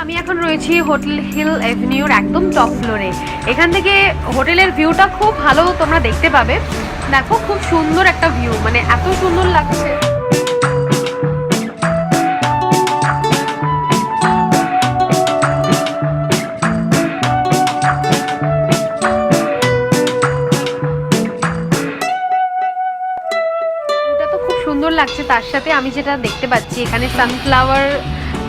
আমি এখন রয়েছি হোটেল হিল এভিনিউর একদম টপ ফ্লোরে। এখান থেকে হোটেলের ভিউটা খুব ভালো তোমরা দেখতে পাবে। দেখো খুব সুন্দর একটা ভিউ, মানে এত সুন্দর লাগছে। সুন্দর লাগছে। তার সাথে আমি যেটা দেখতে পাচ্ছি এখানে সানফ্লাওয়ার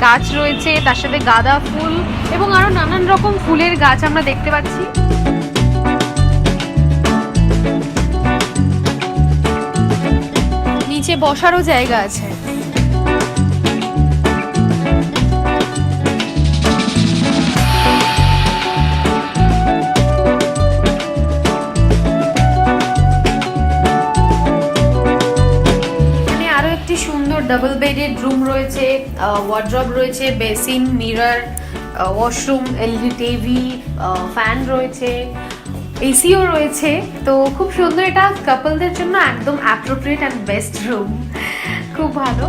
গাছ রয়েছে, তার সাথে গাঁদা ফুল এবং আরো নানান রকম ফুলের গাছ আমরা দেখতে পাচ্ছি। নিচে বসারও জায়গা আছে। সুন্দর ডাবল বেডেড রুম রয়েছে, ওয়ার্ড্রব রয়েছে, basin, mirror, washroom, LED TV, fan রয়েছে, এসিও রয়েছে। তো খুব সুন্দর, এটা কাপলদের জন্য একদম অ্যাপ্রোপ্রিয়েট অ্যান্ড বেস্ট রুম, খুব ভালো।